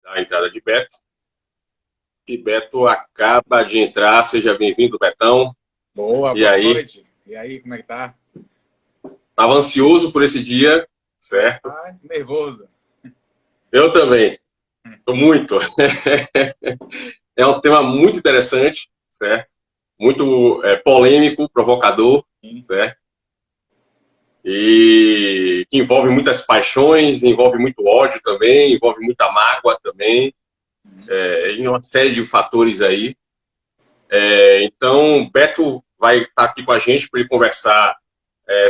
a entrada de Beto. E Beto acaba de entrar. Seja bem-vindo, Betão. Boa, E boa aí? noite. E aí, como é que tá? Estava ansioso por esse dia, certo? Tá nervoso. Eu também. Tô muito. É um tema muito interessante, certo? Muito polêmico, provocador, Sim. certo? E que envolve muitas paixões, envolve muito ódio também, envolve muita mágoa também, e uma série de fatores aí. Então, Beto vai estar aqui com a gente para ele conversar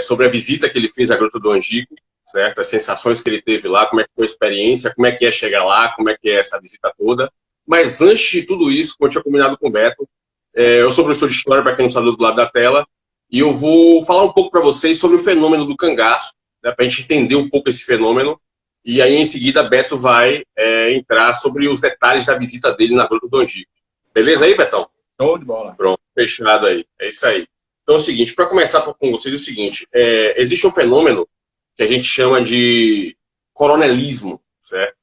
sobre a visita que ele fez à Gruta do Angico, certo? As sensações que ele teve lá, como é que foi a experiência, como é que é chegar lá, como é que é essa visita toda. Mas antes de tudo isso, como eu tinha combinado com o Beto, eu sou professor de história, para quem não sabe, do lado da tela, e eu vou falar um pouco para vocês sobre o fenômeno do cangaço, né, para a gente entender um pouco esse fenômeno, e aí em seguida Beto vai entrar sobre os detalhes da visita dele na Gruta do Angico. Beleza aí, Betão? Show de bola. Pronto, fechado aí. É isso aí. Então é o seguinte, para começar com vocês, é o seguinte, existe um fenômeno que a gente chama de coronelismo, certo?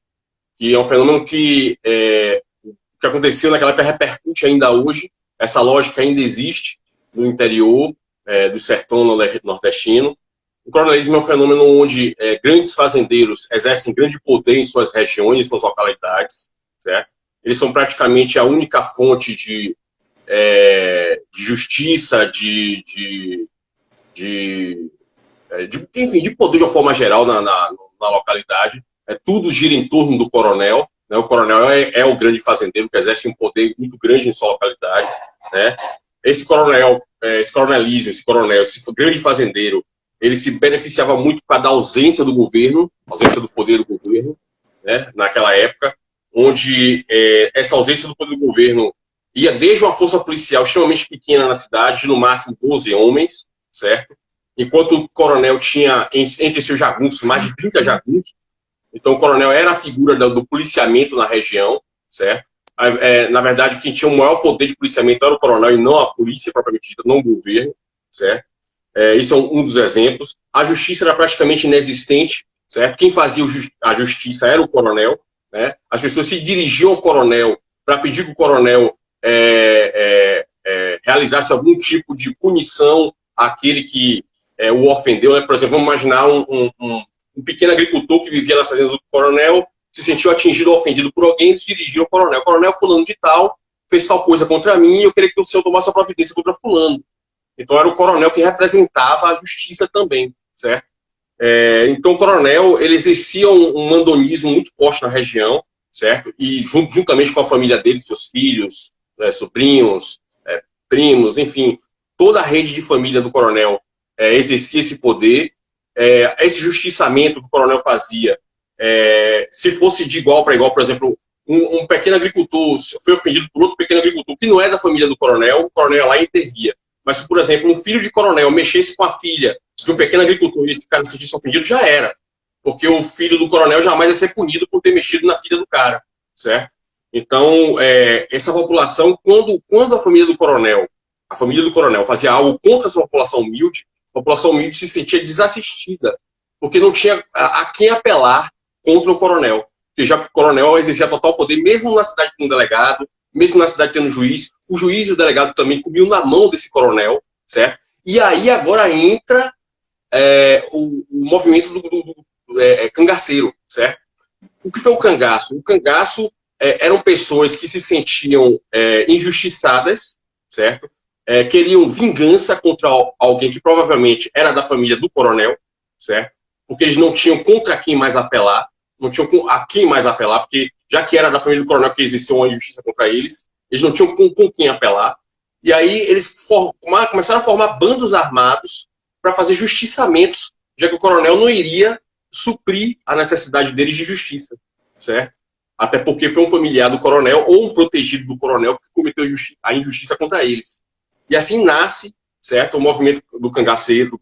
Que é um fenômeno que aconteceu naquela época repercute ainda hoje, essa lógica ainda existe no interior do sertão nordestino. O coronelismo é um fenômeno onde grandes fazendeiros exercem grande poder em suas regiões, em suas localidades, certo? Eles são praticamente a única fonte de justiça, enfim, de poder de uma forma geral na localidade. Tudo gira em torno do coronel. Né? O coronel é o grande fazendeiro que exerce um poder muito grande em sua localidade. Né? Esse coronel, esse coronelismo, esse coronel, esse grande fazendeiro, ele se beneficiava muito para da ausência do governo, ausência do poder do governo, né? Naquela época, onde essa ausência do poder do governo ia desde uma força policial extremamente pequena na cidade, de no máximo 12 homens, certo? Enquanto o coronel tinha entre seus jagunços mais de 30 jagunços, então o coronel era a figura do policiamento na região, certo? Na verdade, quem tinha o maior poder de policiamento era o coronel e não a polícia propriamente dita, não o governo, certo? Isso é um dos exemplos. A justiça era praticamente inexistente, certo? Quem fazia a justiça era o coronel, né? As pessoas se dirigiam ao coronel para pedir que o coronel realizasse algum tipo de punição àquele que o ofendeu, né? Por exemplo, vamos imaginar um pequeno agricultor que vivia nas fazendas do coronel, se sentiu atingido ou ofendido por alguém, se dirigiu ao coronel. Coronel, fulano de tal, fez tal coisa contra mim e eu queria que o senhor tomasse a providência contra fulano. Então era o coronel que representava a justiça também, certo? Então o coronel, ele exercia um mandonismo muito forte na região, certo? E juntamente com a família dele, seus filhos, sobrinhos, primos, enfim, toda a rede de família do coronel exercia esse poder. Esse justiçamento que o coronel fazia, se fosse de igual para igual, por exemplo, um pequeno agricultor foi ofendido por outro pequeno agricultor que não é da família do coronel, o coronel lá intervia. Mas se, por exemplo, um filho de coronel mexesse com a filha de um pequeno agricultor e esse cara se sentisse ofendido, já era. Porque o filho do coronel jamais ia ser punido por ter mexido na filha do cara, certo? Então, essa população, quando a família do coronel fazia algo contra essa população humilde, a população humilde se sentia desassistida, porque não tinha a quem apelar contra o coronel. Porque já que o coronel exercia total poder, mesmo na cidade tendo um delegado, mesmo na cidade tendo juiz, o juiz e o delegado também comiam na mão desse coronel, certo? E aí agora entra o movimento do cangaceiro, certo? O que foi o cangaço? O cangaço eram pessoas que se sentiam injustiçadas, certo? Queriam vingança contra alguém que provavelmente era da família do coronel, certo? Porque eles não tinham contra quem mais apelar, não tinham a quem mais apelar, porque já que era da família do coronel que existiu uma injustiça contra eles, eles não tinham com quem apelar. E aí eles começaram a formar bandos armados para fazer justiçamentos, já que o coronel não iria suprir a necessidade deles de justiça, certo? Até porque foi um familiar do coronel ou um protegido do coronel que cometeu a injustiça contra eles. E assim nasce, certo, o movimento do cangaceiro,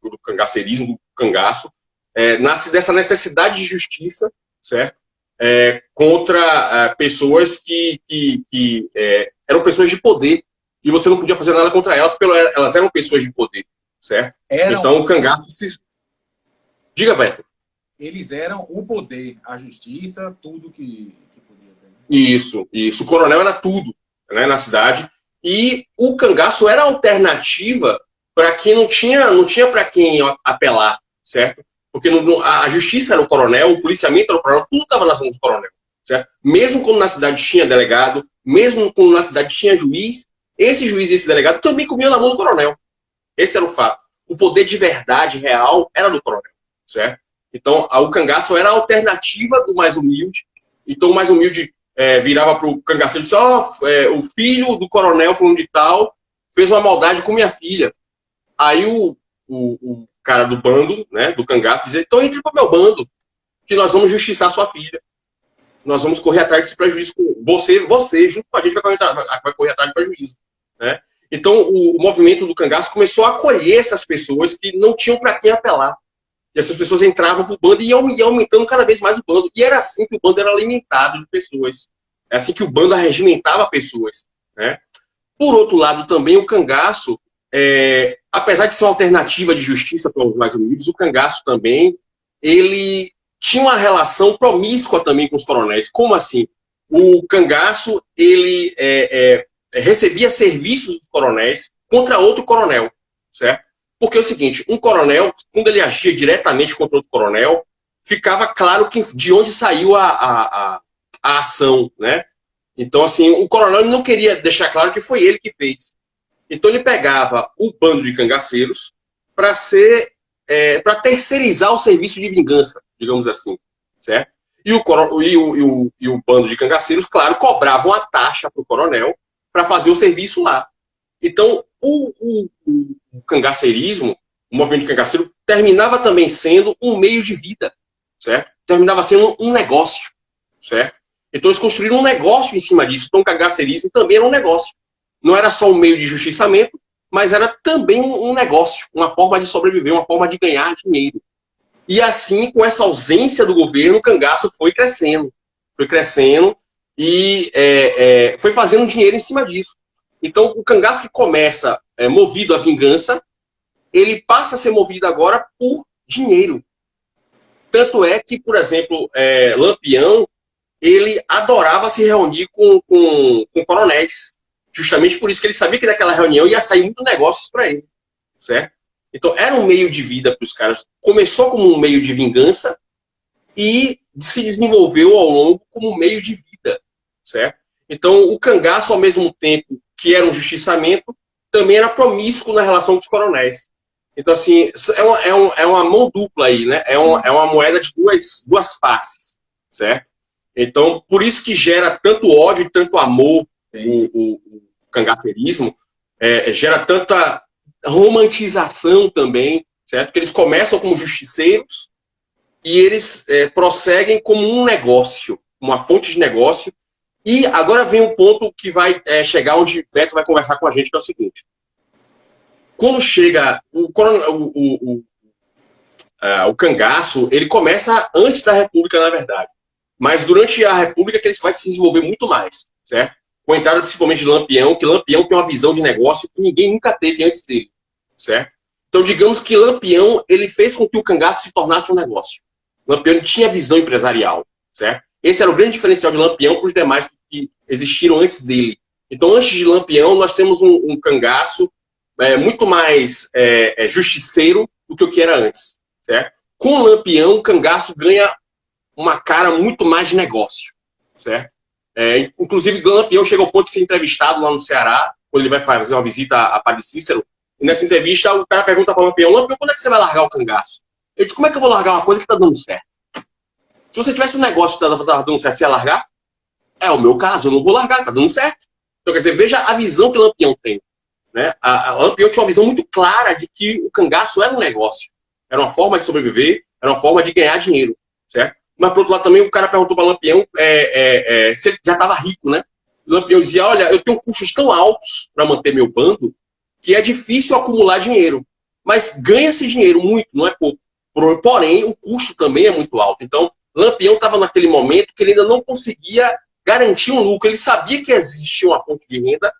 do cangaceirismo, do cangaço, nasce dessa necessidade de justiça, certo? Contra pessoas que eram pessoas de poder e você não podia fazer nada contra elas, porque elas eram pessoas de poder, certo? Então o cangaço se... Diga, Beto. Eles eram o poder, a justiça, tudo que podia Isso, isso. O coronel era tudo, né, na cidade. E o cangaço era a alternativa para quem não tinha para quem apelar, certo? Porque a justiça era o coronel, o policiamento era o coronel, tudo estava nas mãos do coronel, certo? Mesmo quando na cidade tinha delegado, mesmo quando na cidade tinha juiz, esse juiz e esse delegado também comiam na mão do coronel. Esse era o fato. O poder de verdade real era do coronel, certo? Então, o cangaço era a alternativa do mais humilde. Então, o mais humilde virava para o cangaceiro e disse: o filho do coronel fulano de tal fez uma maldade com minha filha. Aí o cara do bando, né, do cangaço, dizia: então entre para o meu bando, que nós vamos justiçar sua filha. Nós vamos correr atrás desse prejuízo. Você junto com a gente, vai correr atrás do prejuízo. Né? Então, o movimento do cangaço começou a acolher essas pessoas que não tinham para quem apelar. E essas pessoas entravam para o bando e iam aumentando cada vez mais o bando. E era assim que o bando era alimentado de pessoas. É assim que o bando arregimentava pessoas. Né? Por outro lado, também o cangaço, apesar de ser uma alternativa de justiça para os mais humildes, o cangaço também, ele tinha uma relação promíscua também com os coronéis. Como assim? O cangaço, ele recebia serviços dos coronéis contra outro coronel, certo? Porque é o seguinte, um coronel, quando ele agia diretamente contra outro coronel, ficava claro de onde saiu a ação, né? Então, assim, o coronel não queria deixar claro que foi ele que fez. Então, ele pegava o bando de cangaceiros para terceirizar o serviço de vingança, digamos assim, certo? E o bando de cangaceiros, claro, cobravam a taxa para o coronel para fazer o serviço lá. Então, o cangaceirismo, o movimento de cangaceiro, terminava também sendo um meio de vida, certo? Terminava sendo um negócio, certo? Então, eles construíram um negócio em cima disso. Então, o cangaceirismo também era um negócio. Não era só um meio de justiçamento, mas era também um negócio, uma forma de sobreviver, uma forma de ganhar dinheiro. E assim, com essa ausência do governo, o cangaço foi crescendo e foi fazendo dinheiro em cima disso. Então, o cangaço que começa movido à vingança, ele passa a ser movido agora por dinheiro. Tanto é que, por exemplo, Lampião, ele adorava se reunir com coronéis. Justamente por isso que ele sabia que daquela reunião ia sair muitos negócios para ele, certo? Então, era um meio de vida para os caras. Começou como um meio de vingança e se desenvolveu ao longo como um meio de vida, certo? Então, o cangaço, ao mesmo tempo que era um justiçamento, também era promíscuo na relação com os coronéis. Então, assim, é uma mão dupla aí, né? É uma moeda de duas faces, certo? Então, por isso que gera tanto ódio e tanto amor o cangaceirismo, gera tanta romantização também, certo? Porque eles começam como justiceiros e eles prosseguem como um negócio, uma fonte de negócio. E agora vem um ponto que vai chegar onde Beto vai conversar com a gente, que é o seguinte. Quando chega o cangaço, ele começa antes da República, na verdade. Mas durante a República que ele vai se desenvolver muito mais, certo? Com a entrada principalmente de Lampião, que Lampião tem uma visão de negócio que ninguém nunca teve antes dele, certo? Então, digamos que Lampião, ele fez com que o cangaço se tornasse um negócio. Lampião tinha visão empresarial, certo? Esse era o grande diferencial de Lampião para os demais que existiram antes dele. Então, antes de Lampião, nós temos um cangaço muito mais justiceiro do que o que era antes, certo? Com Lampião, o cangaço ganha uma cara muito mais de negócio, certo? Inclusive, Lampião chega ao ponto de ser entrevistado lá no Ceará, quando ele vai fazer uma visita a Padre Cícero, e nessa entrevista o cara pergunta para o Lampião: Lampião, quando é que você vai largar o cangaço? Ele diz: como é que eu vou largar uma coisa que está dando certo? Se você tivesse um negócio que está dando certo, você ia largar? É o meu caso, eu não vou largar, está dando certo. Então, quer dizer, veja a visão que o Lampião tem. Né? A Lampião tinha uma visão muito clara de que o cangaço era um negócio. Era uma forma de sobreviver, era uma forma de ganhar dinheiro, certo? Mas, por outro lado, também o cara perguntou para Lampião se ele já estava rico, né? O Lampião dizia: olha, eu tenho custos tão altos para manter meu bando que é difícil acumular dinheiro. Mas ganha-se dinheiro muito, não é pouco. Porém, o custo também é muito alto. Então, Lampião estava naquele momento que ele ainda não conseguia garantir um lucro. Ele sabia que existia uma fonte de renda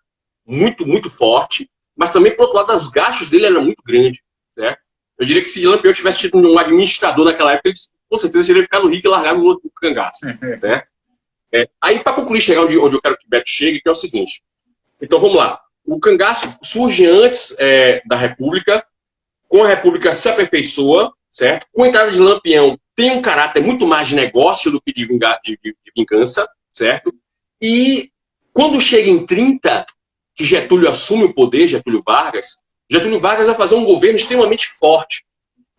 muito, muito forte, mas também, por outro lado, os gastos dele eram muito grandes, certo? Eu diria que se Lampião tivesse tido um administrador naquela época, ele, com certeza teria ficado rico e largado o cangaço, certo? Aí, para concluir, chegar onde eu quero que o Beto chegue, que é o seguinte. Então, vamos lá. O cangaço surge antes da República, com a República se aperfeiçoa, certo? Com a entrada de Lampião, tem um caráter muito mais de negócio do que de vingança, certo? E quando chega em 30, que Getúlio assume o poder, Getúlio Vargas vai fazer um governo extremamente forte.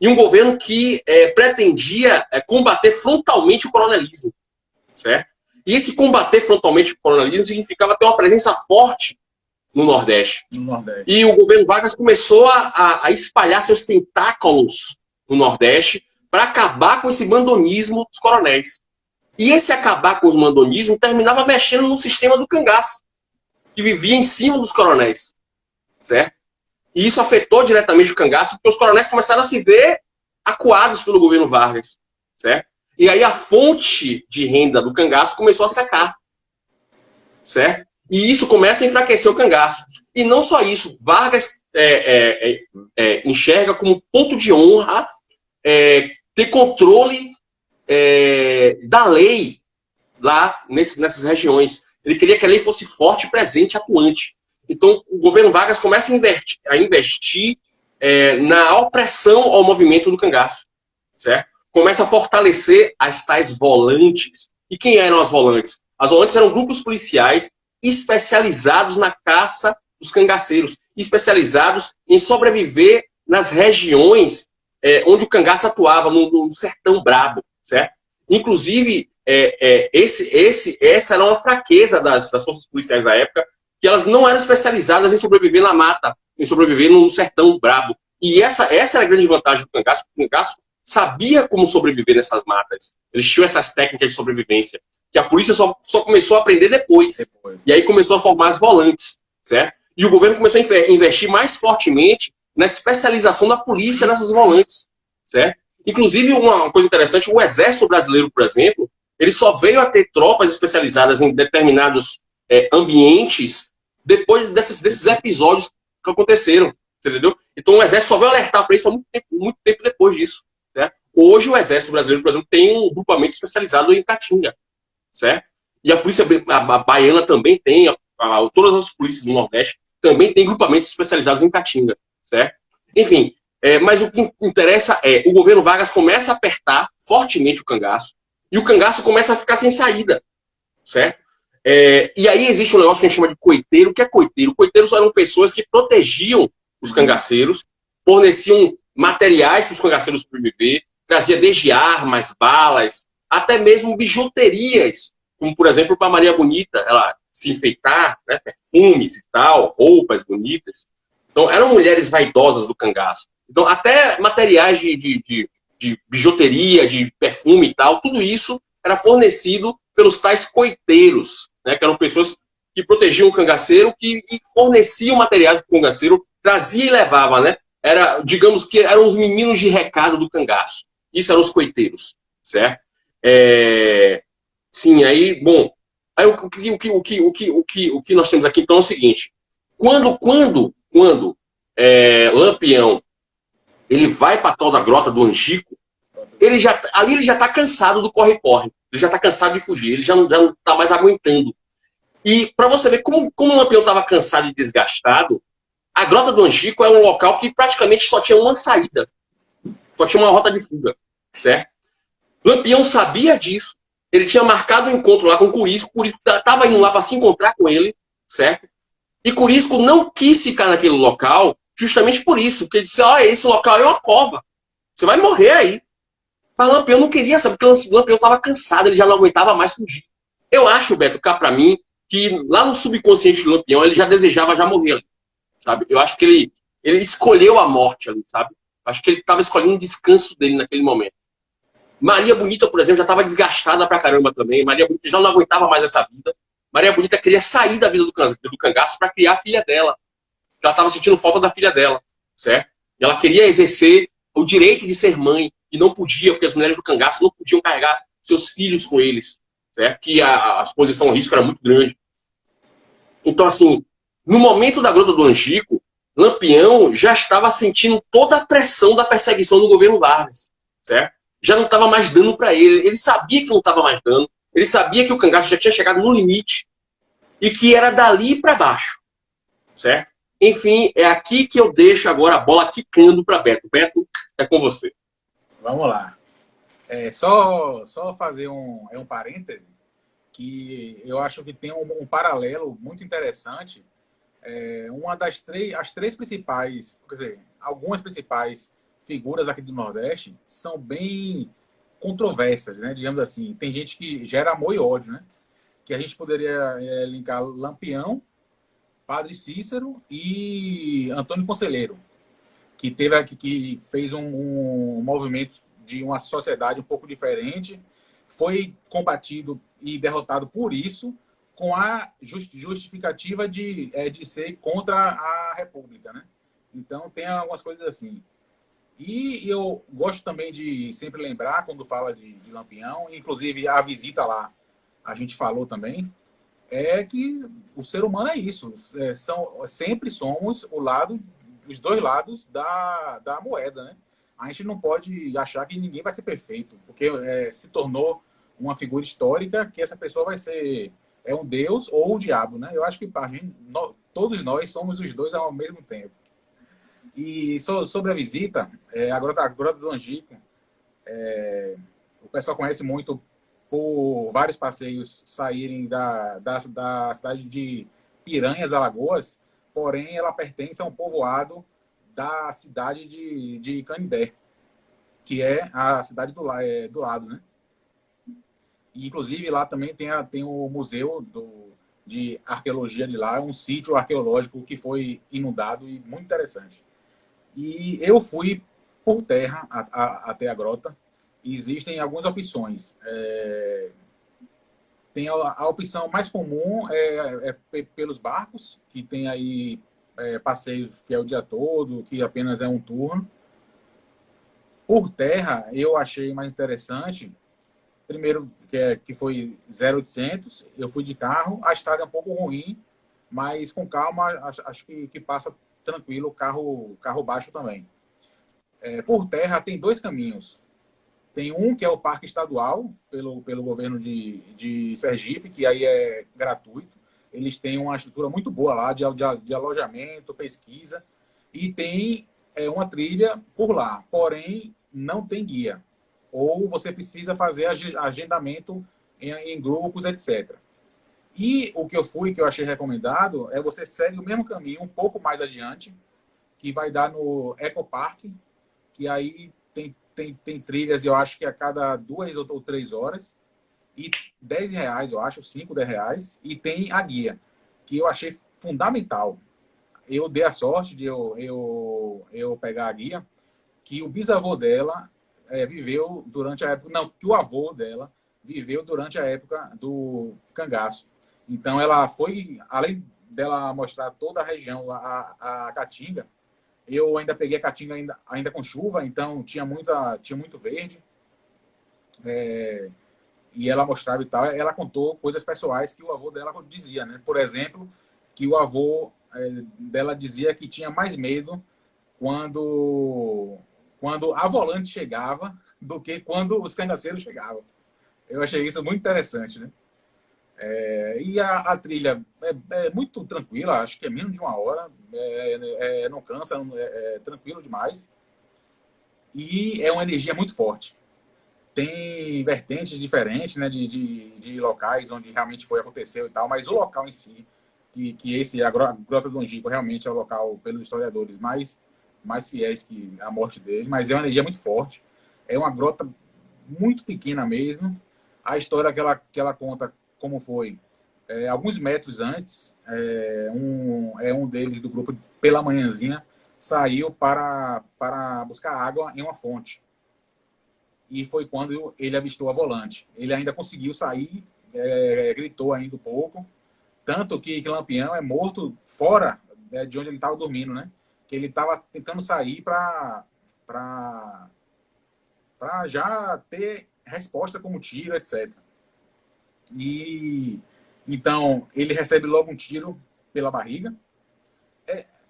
E um governo que pretendia combater frontalmente o coronelismo, certo? E esse combater frontalmente o coronelismo significava ter uma presença forte no Nordeste. E o governo Vargas começou a espalhar seus tentáculos no Nordeste para acabar com esse mandonismo dos coronéis. E esse acabar com os mandonismos terminava mexendo no sistema do cangaço, que vivia em cima dos coronéis, certo? E isso afetou diretamente o cangaço, porque os coronéis começaram a se ver acuados pelo governo Vargas, certo? E aí a fonte de renda do cangaço começou a secar, certo? E isso começa a enfraquecer o cangaço. E não só isso, Vargas enxerga como ponto de honra ter controle da lei lá nessas regiões. Ele queria que a lei fosse forte, presente, atuante. Então, o governo Vargas começa a investir na opressão ao movimento do cangaço, certo? Começa a fortalecer as tais volantes. E quem eram as volantes? As volantes eram grupos policiais especializados na caça dos cangaceiros, especializados em sobreviver nas regiões onde o cangaço atuava, no sertão brabo, certo? Inclusive, essa era uma fraqueza das forças policiais da época, que elas não eram especializadas em sobreviver na mata, em sobreviver no sertão brabo. E essa era a grande vantagem do cangaço, porque o cangaço sabia como sobreviver nessas matas. Eles tinham essas técnicas de sobrevivência, que a polícia só começou a aprender depois. E aí começou a formar as volantes, certo? E o governo começou a investir mais fortemente na especialização da polícia nessas volantes, certo? Inclusive, uma coisa interessante, o Exército Brasileiro, por exemplo, ele só veio a ter tropas especializadas em determinados ambientes depois desses episódios que aconteceram, entendeu? Então o Exército só veio alertar para isso há muito tempo depois disso, certo? Hoje o Exército Brasileiro, por exemplo, tem um grupamento especializado em Caatinga, certo? E a polícia baiana também tem, todas as polícias do Nordeste também tem grupamentos especializados em Caatinga, certo? Enfim, mas o que interessa o governo Vargas começa a apertar fortemente o cangaço e o cangaço começa a ficar sem saída, certo? E aí existe um negócio que a gente chama de coiteiro. O que é coiteiro? Coiteiros eram pessoas que protegiam os cangaceiros, forneciam materiais para os cangaceiros sobreviver, trazia desde armas, balas, até mesmo bijuterias, como, por exemplo, para Maria Bonita, ela se enfeitar, né, perfumes e tal, roupas bonitas. Então, eram mulheres vaidosas do cangaço. Então, até materiais de bijuteria, de perfume e tal, tudo isso era fornecido pelos tais coiteiros, né, que eram pessoas que protegiam o cangaceiro e forneciam materiais para o cangaceiro, trazia e levava, né? Digamos que eram os meninos de recado do cangaço. Isso eram os coiteiros, certo? Sim, aí, bom. Aí o que nós temos aqui, então, é o seguinte. Quando Lampião ele vai para a tal da Grota do Angico, ali ele já está cansado do corre-corre. Ele já está cansado de fugir. Ele já não está mais aguentando. E para você ver como o Lampião estava cansado e desgastado, a Grota do Angico é um local que praticamente só tinha uma saída. Só tinha uma rota de fuga, certo? Lampião sabia disso. Ele tinha marcado um encontro lá com o Curisco. O Curisco estava indo lá para se encontrar com ele, certo? E Curisco não quis ficar naquele local justamente por isso. Porque ele disse, esse local é uma cova. Você vai morrer aí. Mas Lampião não queria, sabe? Porque o Lampião estava cansado, ele já não aguentava mais fugir. Eu acho, Beto, cá para mim, que lá no subconsciente do Lampião ele já desejava já morrer ali, sabe? Eu acho que ele escolheu a morte ali, sabe? Acho que ele estava escolhendo o descanso dele naquele momento. Maria Bonita, por exemplo, já estava desgastada pra caramba também. Maria Bonita já não aguentava mais essa vida. Maria Bonita queria sair da vida do cangaço para criar a filha dela. Ela estava sentindo falta da filha dela, certo? E ela queria exercer o direito de ser mãe e não podia, porque as mulheres do cangaço não podiam carregar seus filhos com eles, certo? Que a exposição ao risco era muito grande. Então, assim, no momento da Grota do Angico, Lampião já estava sentindo toda a pressão da perseguição do governo Vargas, certo? Já não estava mais dando para ele. Ele sabia que não estava mais dando. Ele sabia que o cangaço já tinha chegado no limite e que era dali para baixo, certo? Enfim, é aqui que eu deixo agora a bola quicando para Beto. Beto, é com você. Vamos lá. Só fazer um parêntese, que eu acho que tem um paralelo muito interessante. As três principais, quer dizer, algumas principais figuras aqui do Nordeste são bem controversas, né? Digamos assim. Tem gente que gera amor e ódio, né? Que a gente poderia linkar Lampião, Padre Cícero e Antônio Conselheiro, que fez um movimento de uma sociedade um pouco diferente, foi combatido e derrotado por isso, com a justificativa de ser contra a República, né? Então tem algumas coisas assim. E eu gosto também de sempre lembrar, quando fala de Lampião, inclusive a visita lá, a gente falou também, é que o ser humano é isso. Sempre somos os dois lados da moeda, né? A gente não pode achar que ninguém vai ser perfeito, porque se tornou uma figura histórica que essa pessoa vai ser um deus ou o diabo, né? Eu acho que todos nós somos os dois ao mesmo tempo. E sobre a visita, a Grota do Angico, o pessoal conhece muito por vários passeios saírem da cidade de Piranhas, Alagoas, porém ela pertence a um povoado da cidade de Canindé, que é a cidade do lado, né? E, inclusive, lá também tem o museu de arqueologia de lá, um sítio arqueológico que foi inundado e muito interessante. E eu fui por terra até a grota. Existem algumas opções. Tem a opção mais comum pelos barcos, que tem aí passeios que é o dia todo, que apenas é um turno. Por terra, eu achei mais interessante. Primeiro, que foi 0,800, eu fui de carro. A estrada é um pouco ruim, mas com calma, acho que passa tranquilo, carro baixo também. Por terra, tem dois caminhos. Tem um que é o Parque Estadual, pelo governo de Sergipe, que aí é gratuito. Eles têm uma estrutura muito boa lá de alojamento, pesquisa. E tem uma trilha por lá, porém não tem guia. Ou você precisa fazer agendamento em grupos, etc. E o que eu achei recomendado, você segue o mesmo caminho um pouco mais adiante, que vai dar no Ecopark, que aí tem trilhas, eu acho que a cada 2 ou 3 horas, e R$10, eu acho, 5, R$10, e tem a guia, que eu achei fundamental. Eu dei a sorte de eu pegar a guia, que o bisavô dela viveu durante a época... Não, que o avô dela viveu durante a época do cangaço. Então, ela foi, além dela mostrar toda a região, a Caatinga, eu ainda peguei a Caatinga ainda com chuva, então tinha muito verde. E ela mostrava e tal. Ela contou coisas pessoais que o avô dela dizia, né? Por exemplo, que o avô dela dizia que tinha mais medo quando a volante chegava do que quando os cangaceiros chegavam. Eu achei isso muito interessante, né? E a trilha é muito tranquila, acho que é menos de 1 hora, não cansa, é tranquilo demais. E é uma energia muito forte. Tem vertentes diferentes, né, de locais onde realmente aconteceu e tal, mas o local em si, a Grota do Angico realmente é o local, pelos historiadores, mais fiéis que a morte dele, mas é uma energia muito forte. É uma grota muito pequena mesmo. A história que ela conta como foi. Alguns metros antes, um deles do grupo, pela manhãzinha, saiu para buscar água em uma fonte. E foi quando ele avistou a volante. Ele ainda conseguiu sair, gritou ainda um pouco, tanto que Lampião é morto fora de onde ele estava dormindo, né? Que ele estava tentando sair para já ter resposta como tiro, etc. E então ele recebe logo um tiro pela barriga.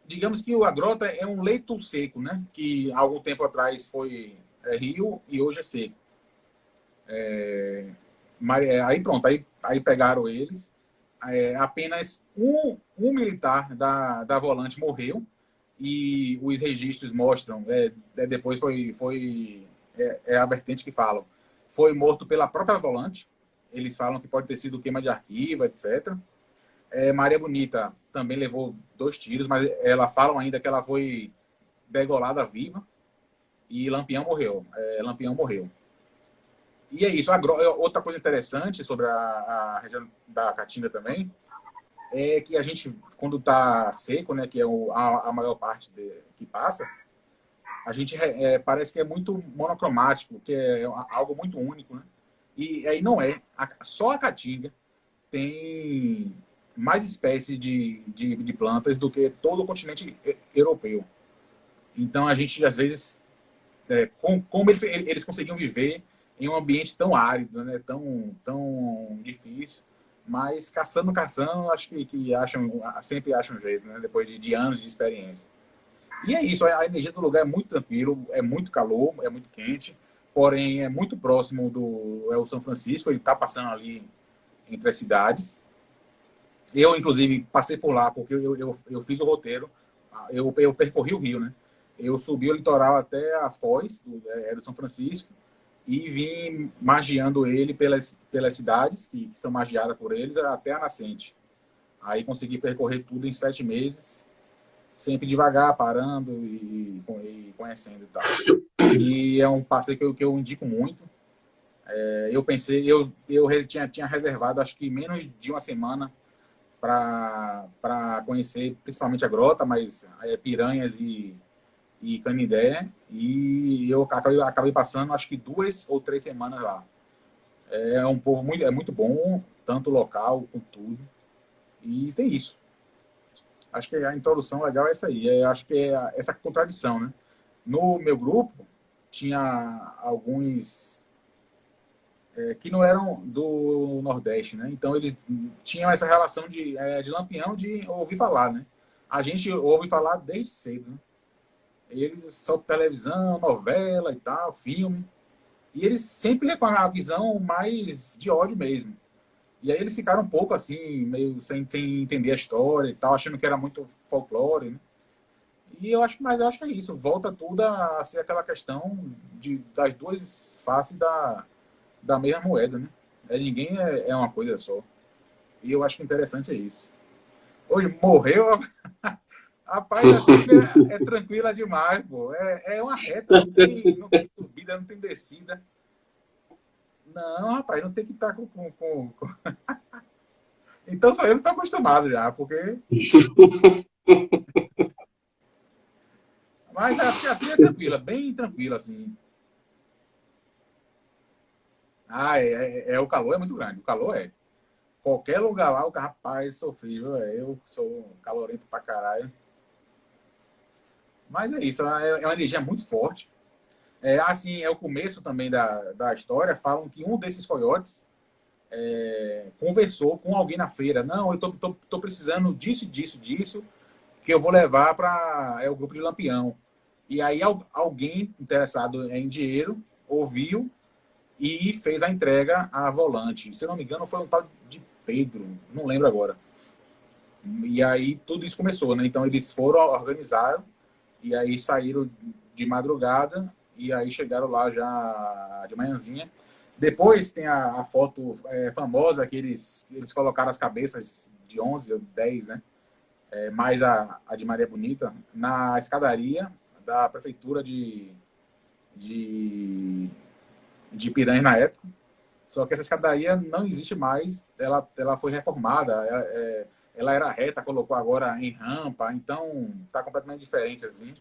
Digamos que a grota é um leito seco, né? Que há algum tempo atrás foi rio e hoje é seco. Aí pronto, aí pegaram eles. Apenas um militar da volante morreu, e os registros mostram, depois a vertente que falam, foi morto pela própria volante. Eles falam que pode ter sido queima de arquivo, etc. Maria Bonita também levou 2 tiros, mas falam ainda que ela foi degolada viva, e Lampião morreu. Lampião morreu. E é isso. Outra coisa interessante sobre a região da Caatinga também é que a gente, quando está seco, né, que é a maior parte que passa, a gente parece que é muito monocromático, que é algo muito único, né? E aí não é. Só a Caatinga tem mais espécies de plantas do que todo o continente europeu. Então a gente, às vezes, como eles conseguiam viver em um ambiente tão árido, né, tão difícil, mas caçando, acho que sempre acham um jeito, né, depois de anos de experiência. E é isso, a energia do lugar é muito tranquilo, é muito calor, é muito quente, porém é muito próximo do São Francisco, ele está passando ali entre as cidades. Eu, inclusive, passei por lá, porque eu fiz o roteiro, eu percorri o Rio, né? Eu subi o litoral até a Foz, do São Francisco, e vim magiando ele pelas cidades, que são magiadas por eles, até a nascente. Aí consegui percorrer tudo em 7 meses, sempre devagar, parando e conhecendo e tal. E é um passeio que eu indico muito. Eu pensei, eu tinha reservado, acho que menos de uma semana para conhecer, principalmente a grota, mas Piranhas e Canindé, e eu acabei passando, acho que 2 ou 3 semanas lá. É um povo muito bom, tanto local quanto tudo. E tem isso. Acho que a introdução legal é essa aí. Acho que é essa contradição, né? No meu grupo, tinha alguns que não eram do Nordeste, né? Então, eles tinham essa relação de Lampião, de ouvir falar, né? A gente ouve falar desde cedo, né? Eles só televisão, novela e tal, filme. E eles sempre com a visão mais de ódio mesmo. E aí eles ficaram um pouco assim, meio sem entender a história e tal, achando que era muito folclore, né? Mas eu acho que é isso. Volta tudo a ser aquela questão das 2 faces da mesma moeda, né? Ninguém é uma coisa só. E eu acho que interessante é isso. Hoje morreu... Rapaz, é tranquila demais, pô. É uma reta, não tem subida, não tem descida. Não, rapaz, não tem que estar com... Então só eu não estou acostumado já, porque... Mas a trilha é tranquila, bem tranquila, assim. O calor é muito grande. O calor é. Qualquer lugar lá, o rapaz sofrível. Eu sou calorento pra caralho. Mas é isso, é uma energia muito forte. Assim, é o começo também da história. Falam que um desses coiotes conversou com alguém na feira. Não, eu tô precisando disso, que eu vou levar para o grupo de Lampião. E aí alguém interessado em dinheiro ouviu e fez a entrega à volante. Se eu não me engano, foi um tal de Pedro, não lembro agora. E aí tudo isso começou, né? Então eles organizaram, e aí saíram de madrugada, e aí chegaram lá já de manhãzinha. Depois tem a foto famosa que eles colocaram as cabeças de 11 ou 10, né? Mais a de Maria Bonita, na escadaria da prefeitura de Piranhas na época. Só que essa escadaria não existe mais, ela foi reformada, ela era reta, colocou agora em rampa, então está completamente diferente, assim,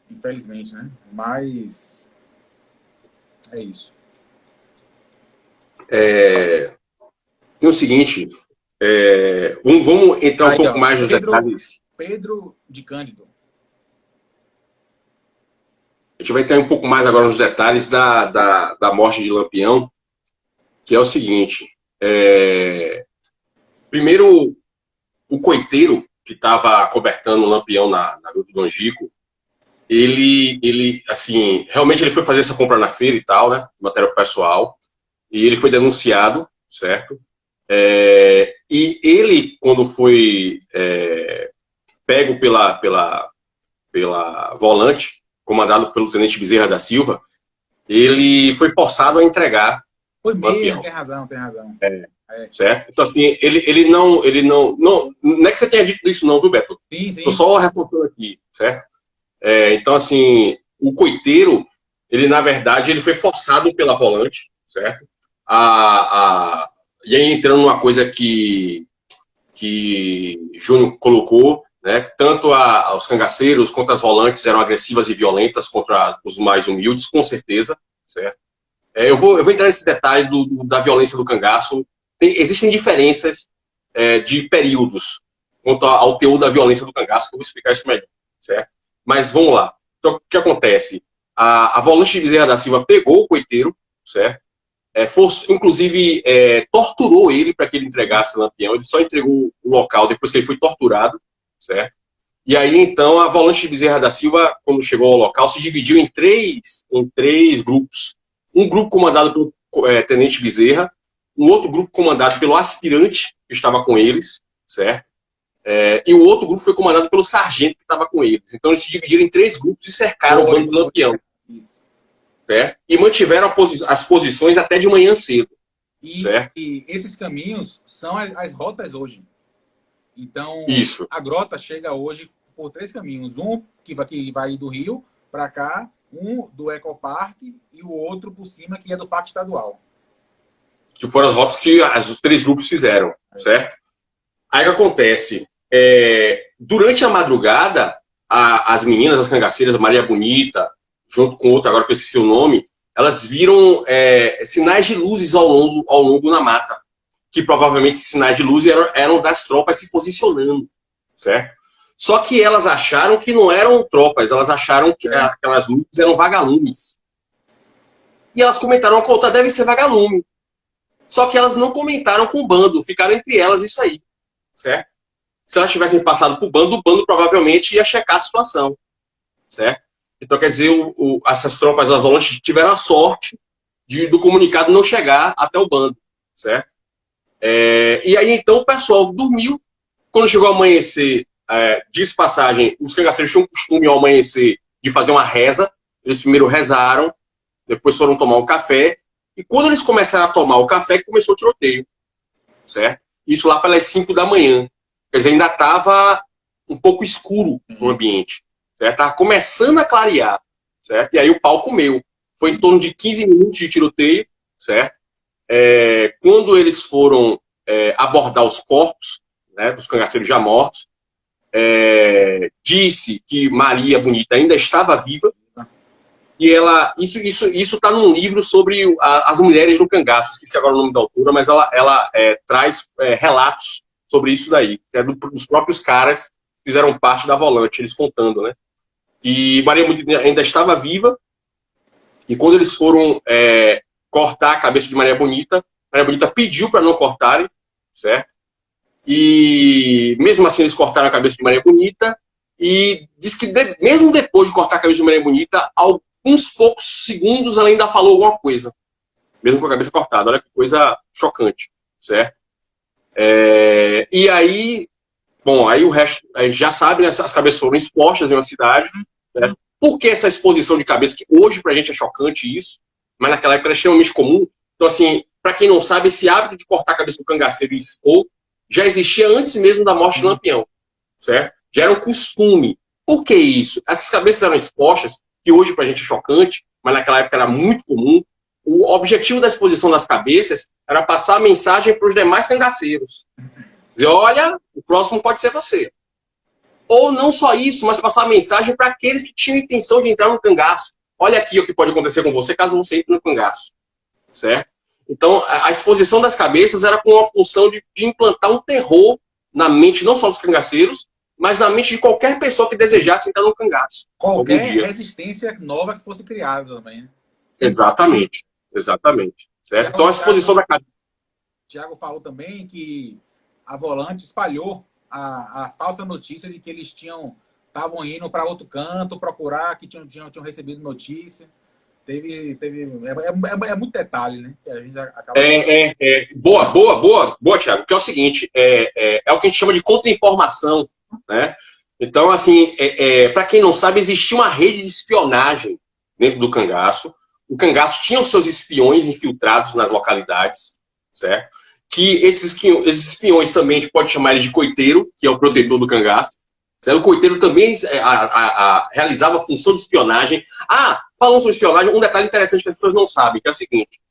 infelizmente, né? Mas é isso. E o seguinte, vamos entrar um pouco mais nos detalhes. Pedro de Cândido. A gente vai entrar um pouco mais agora nos detalhes da morte de Lampião, que é o seguinte. Primeiro, o coiteiro que estava cobertando o Lampião na Gruta do Angico, ele, assim, realmente ele foi fazer essa compra na feira e tal, né? Material pessoal. e ele foi denunciado, certo? E ele, quando foi pego pela volante, comandado pelo tenente Bezerra da Silva, ele foi forçado a entregar Foi o mesmo, Lampião. tem razão, tem razão. Certo? Então, assim, ele não é que você tenha dito isso não, viu, Beto? Sim, Estou sim. só reforçando aqui, certo? Então, assim, o coiteiro, ele, na verdade, ele foi forçado pela volante, certo? E aí, entrando numa coisa que Júnior colocou, né? Tanto os cangaceiros quanto as volantes eram agressivas e violentas contra os mais humildes, com certeza, certo? Eu vou entrar nesse detalhe da violência do cangaço. Existem diferenças de períodos quanto ao teor da violência do cangaço, que eu vou explicar isso melhor, certo? Mas vamos lá. Então, o que acontece? A volante de Bezerra da Silva pegou o coiteiro, certo? Inclusive, torturou ele para que ele entregasse o Lampião. Ele só entregou o local depois que ele foi torturado, certo? E aí, então, a volante de Bezerra da Silva, quando chegou ao local, se dividiu em três grupos. Um grupo comandado pelo tenente Bezerra, um outro grupo comandado pelo aspirante que estava com eles, certo? E o outro grupo foi comandado pelo sargento que estava com eles. Então, eles se dividiram em 3 grupos e cercaram o bando do Lampião. Isso. Certo? E mantiveram as posições até de manhã cedo. Certo? E esses caminhos são as rotas hoje. Então, Isso. a Grota chega hoje por 3 caminhos. Um que vai do Rio para cá, um do Ecoparque e o outro por cima, que é do Parque Estadual. Que foram as rotas que os 3 grupos fizeram, certo? Aí o que acontece? Durante a madrugada, as meninas, as cangaceiras, Maria Bonita, junto com outra, agora que eu esqueci o nome, elas viram sinais de luzes ao longo na mata, que provavelmente esses sinais de luz eram das tropas se posicionando, certo? Só que elas acharam que não eram tropas, elas acharam que aquelas luzes eram vagalumes. E elas comentaram, a Cota deve ser vagalume. Só que elas não comentaram com o bando, ficaram entre elas isso aí, certo? Se elas tivessem passado para o bando provavelmente ia checar a situação, certo? Então, quer dizer, essas tropas, as volantes, tiveram a sorte do comunicado não chegar até o bando, certo? E aí, então, o pessoal dormiu. Quando chegou ao amanhecer, diz passagem, os cangaceiros tinham o costume ao amanhecer de fazer uma reza. Eles primeiro rezaram, depois foram tomar um café. E quando eles começaram a tomar o café, começou o tiroteio, certo? Isso lá pelas 5 da manhã. Quer dizer, ainda estava um pouco escuro no ambiente, certo? Estava começando a clarear, certo? E aí o pau comeu. Foi em torno de 15 minutos de tiroteio, certo? Quando eles foram abordar os corpos, né, dos cangaceiros já mortos, disse que Maria Bonita ainda estava viva, e ela, isso está num livro sobre as mulheres no cangaço, esqueci agora o nome da autora, mas ela traz relatos sobre isso daí, dos próprios caras que fizeram parte da volante, eles contando, né? E Maria Bonita ainda estava viva, e quando eles foram cortar a cabeça de Maria Bonita pediu para não cortarem, certo? E mesmo assim eles cortaram a cabeça de Maria Bonita, e diz que mesmo depois de cortar a cabeça de Maria Bonita, alguns poucos segundos ela ainda falou alguma coisa, mesmo com a cabeça cortada. Olha que coisa chocante, certo? E aí, bom, aí o resto já sabe, né, as cabeças foram expostas em uma cidade, certo? Por que essa exposição de cabeça, que hoje pra gente é chocante isso, mas naquela época era extremamente comum. Então, assim, para quem não sabe, esse hábito de cortar a cabeça do cangaceiro e expor já existia antes mesmo da morte do Lampião, certo? Já era um costume. Por que isso? Essas cabeças eram expostas, que hoje pra gente é chocante, mas naquela época era muito comum. O objetivo da exposição das cabeças era passar a mensagem para os demais cangaceiros. Dizer, olha, o próximo pode ser você. Ou não só isso, mas passar a mensagem para aqueles que tinham intenção de entrar no cangaço. Olha aqui o que pode acontecer com você caso você entre no cangaço, certo? Então, a exposição das cabeças era com a função de implantar um terror na mente não só dos cangaceiros, mas na mente de qualquer pessoa que desejasse entrar no cangaço. Qualquer resistência nova que fosse criada também, né? Exatamente, exatamente. Certo? Então, a exposição da cabeça... Tiago falou também que a volante espalhou a falsa notícia de que eles estavam indo para outro canto procurar, que tinham recebido notícia. É muito detalhe, né? Que a gente acaba... Boa, Thiago. Que é o seguinte, é o que a gente chama de contra-informação, né? Então, assim, para quem não sabe, existia uma rede de espionagem dentro do cangaço. O cangaço tinha os seus espiões infiltrados nas localidades, certo? Que esses espiões também a gente pode chamar eles de coiteiro, que é o protetor do cangaço. Certo? O coiteiro também realizava a função de espionagem. Falando sobre espionagem, um detalhe interessante que as pessoas não sabem, que é o seguinte,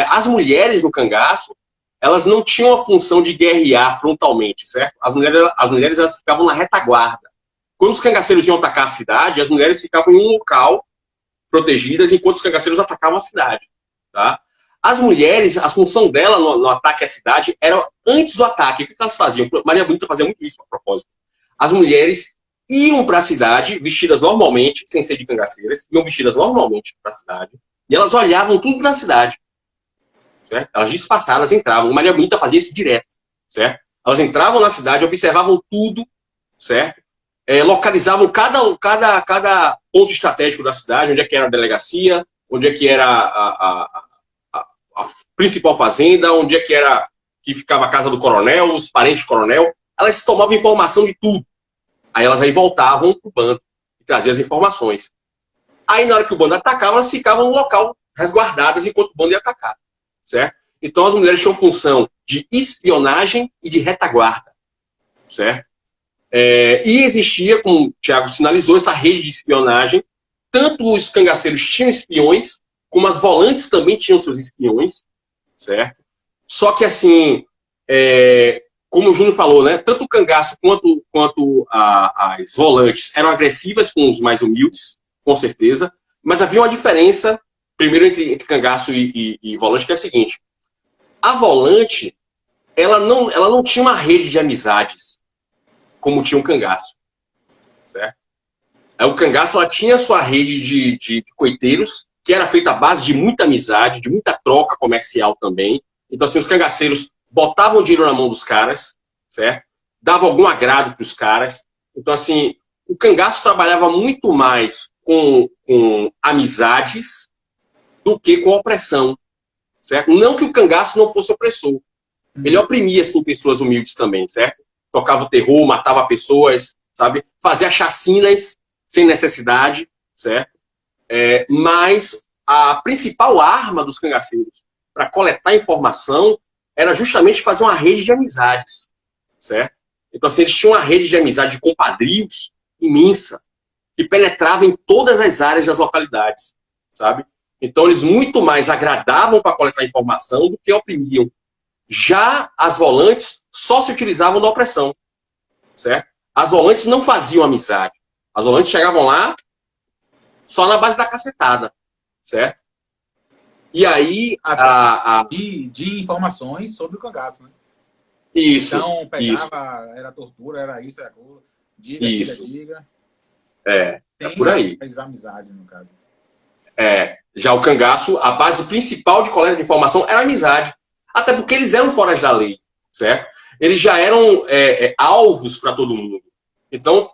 as mulheres no cangaço, elas não tinham a função de guerrear frontalmente, certo? As mulheres elas ficavam na retaguarda. Quando os cangaceiros iam atacar a cidade, as mulheres ficavam em um local protegidas, enquanto os cangaceiros atacavam a cidade. Tá? As mulheres, a função dela no ataque à cidade era antes do ataque. O que elas faziam? Maria Bonita fazia muito isso, a propósito. As mulheres iam para a cidade, vestidas normalmente, sem ser de cangaceiras, iam vestidas normalmente para a cidade, e elas olhavam tudo na cidade. Certo? Elas disfarçavam, elas entravam. Maria Bonita fazia isso direto. Certo? Elas entravam na cidade, observavam tudo, certo? Localizavam cada ponto estratégico da cidade, onde é que era a delegacia, onde é que era a principal fazenda, onde é que ficava a casa do coronel, os parentes do coronel. Elas tomavam informação de tudo. Aí elas voltavam pro bando e traziam as informações. Aí na hora que o bando atacava, elas ficavam no local resguardadas enquanto o bando ia atacar. Certo? Então as mulheres tinham função de espionagem e de retaguarda. Certo? E existia, como o Thiago sinalizou, essa rede de espionagem. Tanto os cangaceiros tinham espiões, como as volantes também tinham seus espiões. Certo? Só que assim, como o Júnior falou, né, tanto o cangaço quanto as volantes eram agressivas com os mais humildes, com certeza, mas havia uma diferença, primeiro, entre cangaço e volante, que é a seguinte. A volante, ela não tinha uma rede de amizades, como tinha um cangaço. Certo? O cangaço, ela tinha a sua rede de coiteiros, que era feita à base de muita amizade, de muita troca comercial também. Então, assim, os cangaceiros botavam dinheiro na mão dos caras, certo? Davam algum agrado para os caras. Então, assim, o cangaço trabalhava muito mais com amizades do que com opressão, certo? Não que o cangaço não fosse opressor. Ele oprimia, assim, pessoas humildes também, certo? Tocava o terror, matava pessoas, sabe? Fazia chacinas sem necessidade, certo? Mas a principal arma dos cangaceiros para coletar informação era justamente fazer uma rede de amizades, certo? Então, assim, eles tinham uma rede de amizade de compadrios imensa, que penetrava em todas as áreas das localidades, sabe? Então, eles muito mais agradavam para coletar informação do que oprimiam. Já as volantes só se utilizavam da opressão, certo? As volantes não faziam amizade. As volantes chegavam lá só na base da cacetada, certo? E aí... De informações sobre o cangaço, né? Isso. Então, pegava, isso. Era tortura, era isso, era aquilo. Diga. É por aí. Fez amizade, no caso. Já o cangaço, a base principal de coleta de informação era a amizade. Até porque eles eram fora da lei, certo? Eles já eram alvos para todo mundo. Então,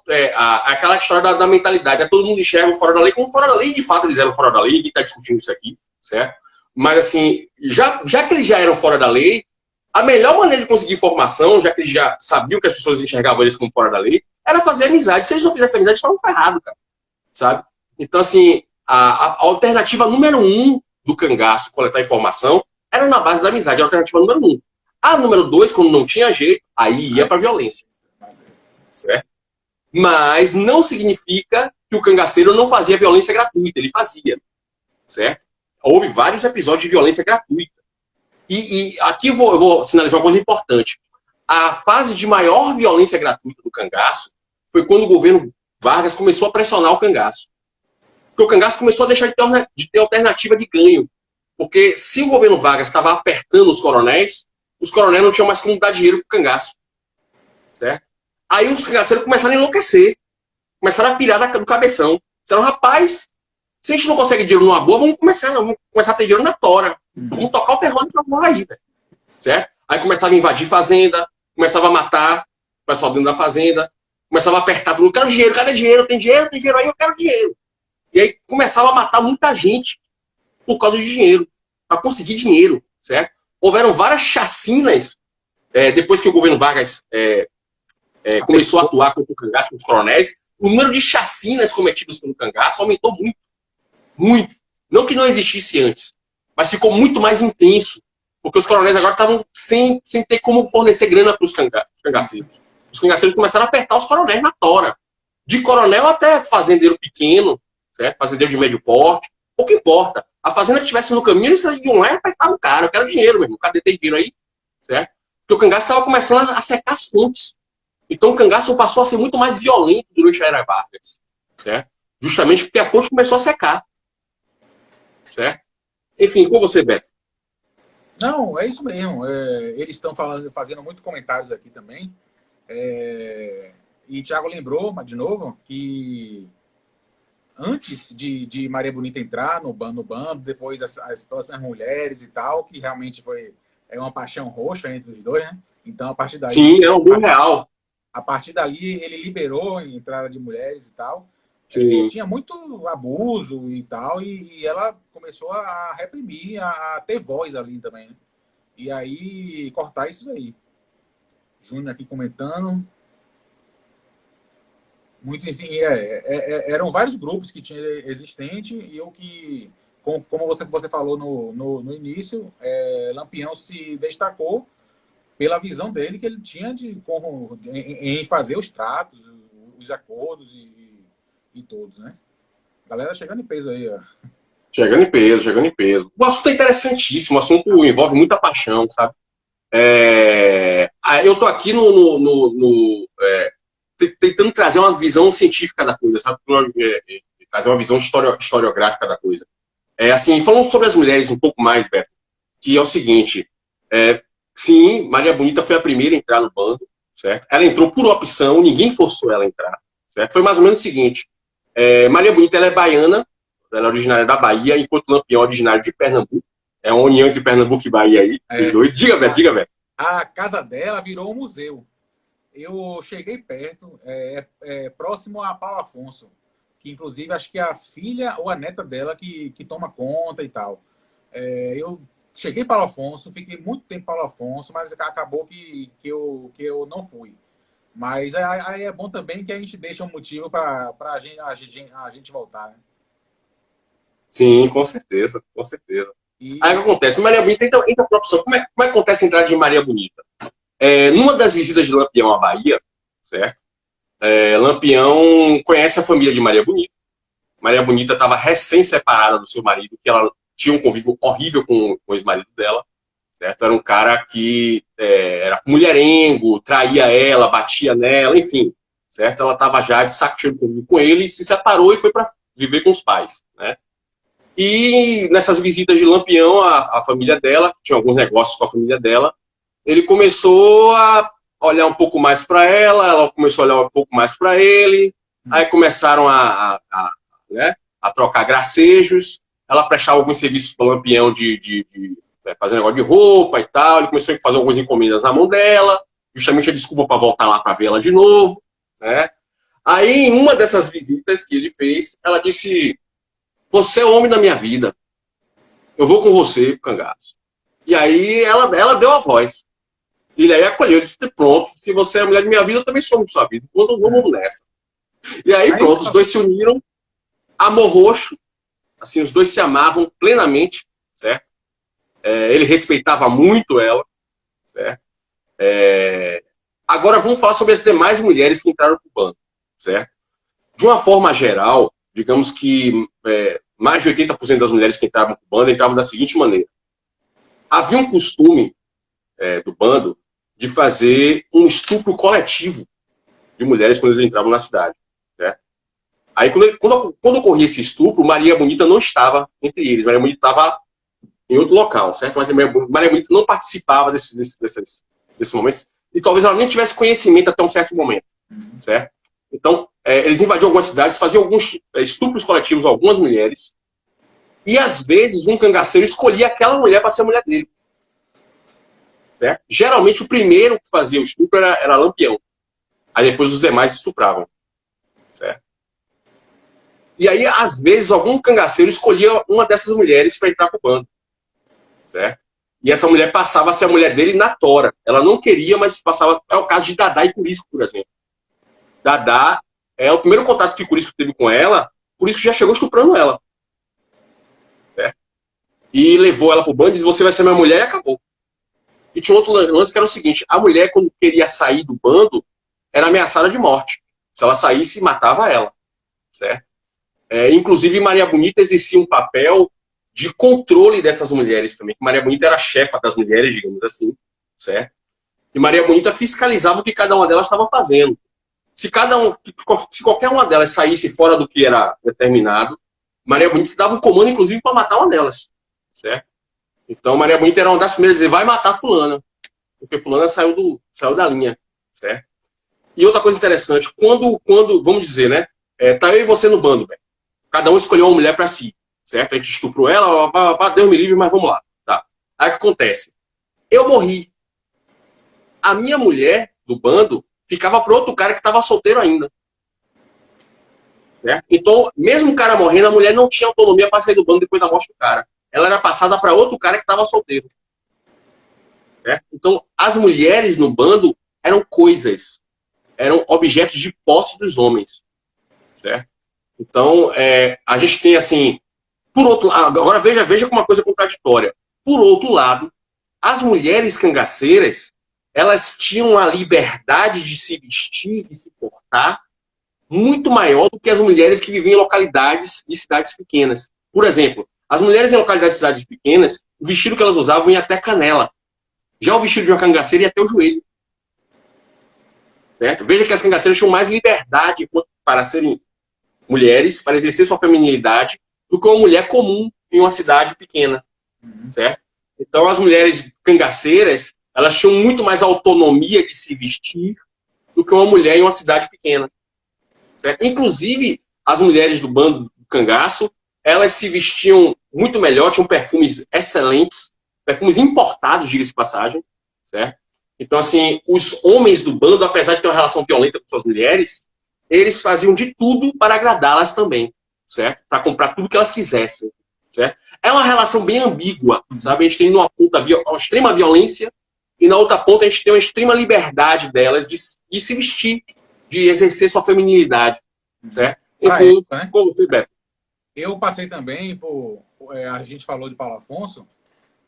aquela história da mentalidade, todo mundo enxerga fora da lei, como fora da lei, de fato eles eram fora da lei, ninguém está discutindo isso aqui, certo? Mas assim, já que eles já eram fora da lei, a melhor maneira de conseguir informação, já que eles já sabiam que as pessoas enxergavam eles como fora da lei, era fazer amizade. Se eles não fizessem amizade, eles estavam ferrados, cara, sabe? Então, assim, a alternativa número 1 do cangaço coletar informação era na base da amizade, a alternativa número 1. A número 2, quando não tinha jeito, aí ia para violência, certo? Mas não significa que o cangaceiro não fazia violência gratuita, ele fazia, certo? Houve vários episódios de violência gratuita. E aqui eu vou sinalizar uma coisa importante. A fase de maior violência gratuita do cangaço foi quando o governo Vargas começou a pressionar o cangaço. Porque o cangaço começou a deixar de ter alternativa de ganho. Porque se o governo Vargas estava apertando os coronéis não tinham mais como dar dinheiro para o cangaço. Certo? Aí os cangaceiros começaram a enlouquecer. Começaram a pirar do cabeção. Disseram, rapaz, se a gente não consegue dinheiro numa boa, vamos começar a ter dinheiro na tora. Vamos tocar o terror nessa porra aí, velho. Certo? Aí começava a invadir fazenda, começava a matar o pessoal dentro da fazenda, começava a apertar tudo. Quero dinheiro, cadê dinheiro? Tem dinheiro aí, eu quero dinheiro. E aí começava a matar muita gente por causa de dinheiro, para conseguir dinheiro, certo? Houveram várias chacinas depois que o governo Vargas começou a atuar contra o cangaço, contra os coronéis. O número de chacinas cometidas pelo cangaço aumentou muito, muito. Não que não existisse antes, mas ficou muito mais intenso, porque os coronéis agora estavam sem ter como fornecer grana para os cangaceiros. Os cangaceiros começaram a apertar os coronéis na tora. De coronel até fazendeiro pequeno, certo? Fazendeiro de médio porte, pouco importa. A fazenda que estivesse no caminho, eles iam lá e apertavam o cara. Eu quero dinheiro mesmo. Cadê tem dinheiro aí? Certo? Porque o cangaço estava começando a secar as fontes. Então o cangaço passou a ser muito mais violento durante a Era Vargas. Certo? Justamente porque a fonte começou a secar. Certo? Enfim, com você, Beto. Não, é isso mesmo. Eles estão fazendo muitos comentários aqui também. E Thiago lembrou, de novo, que antes de Maria Bonita entrar no bando, depois as próximas mulheres e tal, que realmente foi uma paixão roxa entre os dois, né? Então, a partir daí... Sim, era um bom real. A partir dali, ele liberou a entrada de mulheres e tal. Tinha muito abuso e tal, e ela começou a reprimir, a ter voz ali também, né? E aí, cortar isso aí. Júnior aqui comentando. Muito assim, eram vários grupos que tinha existente, e eu que, como você falou no início, Lampião se destacou pela visão dele que ele tinha em fazer os tratos, os acordos e todos, né? Galera chegando em peso aí, ó. Chegando em peso, chegando em peso. O assunto é interessantíssimo, o assunto envolve muita paixão, sabe? Eu tô aqui tentando trazer uma visão científica da coisa, sabe? Trazer uma visão historiográfica da coisa. Assim, falando sobre as mulheres um pouco mais, Beto, que é o seguinte, sim, Maria Bonita foi a primeira a entrar no bando, certo? Ela entrou por opção, ninguém forçou ela a entrar, certo? Foi mais ou menos o seguinte, Maria Bonita, ela é baiana, ela é originária da Bahia, enquanto Lampião é originário de Pernambuco. É uma união entre Pernambuco e Bahia aí, os dois. Diga, Beto. A casa dela virou um museu. Eu cheguei perto, próximo a Paulo Afonso, que inclusive acho que é a filha ou a neta dela que toma conta e tal. Eu cheguei em Paulo Afonso, fiquei muito tempo em Paulo Afonso, mas acabou que eu não fui. Mas aí é bom também que a gente deixa um motivo para a gente voltar, né? Sim, com certeza, com certeza. Aí o que acontece? Maria Bonita entra por opção. Como é que acontece a entrada de Maria Bonita? Numa das visitas de Lampião à Bahia, certo? Lampião conhece a família de Maria Bonita. Maria Bonita estava recém-separada do seu marido, que ela tinha um convívio horrível com o ex-marido dela, certo? Era um cara que era mulherengo, traía ela, batia nela, enfim, certo? Ela estava já de saco cheio de convívio com ele e se separou e foi para viver com os pais, né? E nessas visitas de Lampião, a família dela, que tinha alguns negócios com a família dela, ele começou a olhar um pouco mais para ela começou a olhar um pouco mais para ele, aí começaram a trocar gracejos, ela prestava alguns serviços para o Lampião de fazer negócio de roupa e tal, ele começou a fazer algumas encomendas na mão dela, justamente a desculpa para voltar lá para ver ela de novo, né? Aí, em uma dessas visitas que ele fez, ela disse: você é o homem da minha vida. Eu vou com você, cangaço. E aí ela deu a voz. E aí acolheu, disse: pronto, se você é a mulher da minha vida, eu também sou da sua vida. Então vamos nessa. E aí pronto, os dois se uniram, amor roxo, assim, os dois se amavam plenamente, certo? Ele respeitava muito ela, certo? Agora vamos falar sobre as demais mulheres que entraram pro bando, certo? De uma forma geral, digamos que mais de 80% das mulheres que entravam no bando entravam da seguinte maneira. Havia um costume do bando de fazer um estupro coletivo de mulheres quando eles entravam na cidade. Certo? Aí, quando ocorria esse estupro, Maria Bonita não estava entre eles. Maria Bonita estava em outro local, certo? Mas Maria Bonita não participava desses momentos. E talvez ela nem tivesse conhecimento até um certo momento, certo? Então, eles invadiam algumas cidades, faziam alguns estupros coletivos a algumas mulheres, e às vezes um cangaceiro escolhia aquela mulher para ser a mulher dele. Certo? Geralmente o primeiro que fazia o estupro era Lampião. Aí depois os demais estupravam. Certo? E aí, às vezes, algum cangaceiro escolhia uma dessas mulheres para entrar pro bando, certo? E essa mulher passava a ser a mulher dele na tora. Ela não queria, mas passava... É o caso de Dadá e Curisco, por exemplo. Dadá, o primeiro contato que Curisco teve com ela, Curisco já chegou estuprando ela. Certo? E levou ela pro bando e disse, você vai ser minha mulher, e acabou. E tinha outro lance que era o seguinte, a mulher, quando queria sair do bando, era ameaçada de morte. Se ela saísse, matava ela. Certo? Inclusive, Maria Bonita exercia um papel de controle dessas mulheres também. Maria Bonita era a chefa das mulheres, digamos assim. Certo? E Maria Bonita fiscalizava o que cada uma delas estava fazendo. Se qualquer uma delas saísse fora do que era determinado, Maria Bonita dava um comando, inclusive, para matar uma delas. Certo? Então, Maria Bonita era uma das primeiras a dizer, vai matar fulana. Porque fulana saiu da linha. Certo? E outra coisa interessante, quando vamos dizer, né? Tá eu e você no bando, velho. Cada um escolheu uma mulher para si. Certo? A gente estuprou ela, Deus me livre, mas vamos lá. Tá. Aí o que acontece? Eu morri. A minha mulher do bando ficava para outro cara que estava solteiro ainda. Certo? Então, mesmo o cara morrendo, a mulher não tinha autonomia para sair do bando depois da morte do cara. Ela era passada para outro cara que estava solteiro. Certo? Então, as mulheres no bando eram coisas, eram objetos de posse dos homens. Certo? Então, a gente tem assim, por outro lado, agora veja como uma coisa contraditória. Por outro lado, as mulheres cangaceiras, elas tinham a liberdade de se vestir e se portar muito maior do que as mulheres que viviam em localidades e cidades pequenas. Por exemplo, as mulheres em localidades e cidades pequenas, o vestido que elas usavam ia até a canela. Já o vestido de uma cangaceira ia até o joelho. Certo? Veja que as cangaceiras tinham mais liberdade para serem mulheres, para exercer sua feminilidade, do que uma mulher comum em uma cidade pequena. Certo? Então, as mulheres cangaceiras, elas tinham muito mais autonomia de se vestir do que uma mulher em uma cidade pequena. Certo? Inclusive, as mulheres do bando do cangaço, elas se vestiam muito melhor, tinham perfumes excelentes, perfumes importados, diga-se de passagem. Certo? Então, assim, os homens do bando, apesar de ter uma relação violenta com suas mulheres, eles faziam de tudo para agradá-las também. Certo? Para comprar tudo que elas quisessem. Certo? É uma relação bem ambígua, sabe? A gente tem numa ponta uma extrema violência e na outra ponta a gente tem uma extrema liberdade delas de se vestir, de exercer sua feminilidade, certo? Enfim, né? como você, Beto? Eu passei também por... a gente falou de Paulo Afonso,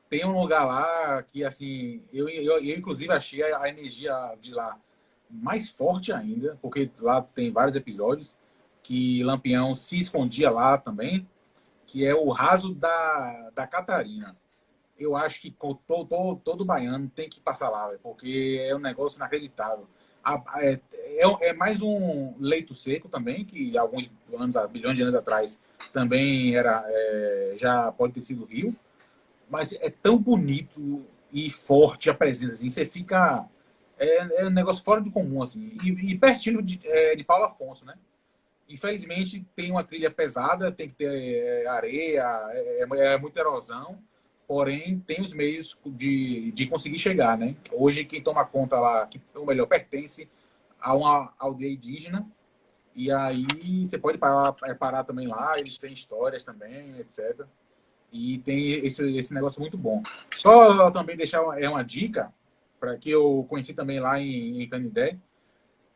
tem um lugar lá que, assim, eu inclusive achei a energia de lá mais forte ainda, porque lá tem vários episódios que Lampião se escondia lá também, que é o raso da Catarina. Eu acho que todo baiano tem que passar lá, véio, porque é um negócio inacreditável. É mais um leito seco também, que alguns anos, bilhões de anos atrás, também já pode ter sido rio, mas é tão bonito e forte a presença, assim, você fica... É um negócio fora do comum, assim, e pertinho de Paulo Afonso, né? Infelizmente, tem uma trilha pesada, tem que ter areia, muita erosão, porém, tem os meios de conseguir chegar, né? Hoje, quem toma conta lá, ou melhor, pertence a uma aldeia indígena, e aí você pode parar também lá, eles têm histórias também, etc. E tem esse negócio muito bom. Só também deixar uma dica, para que eu conheci também lá em Canindé.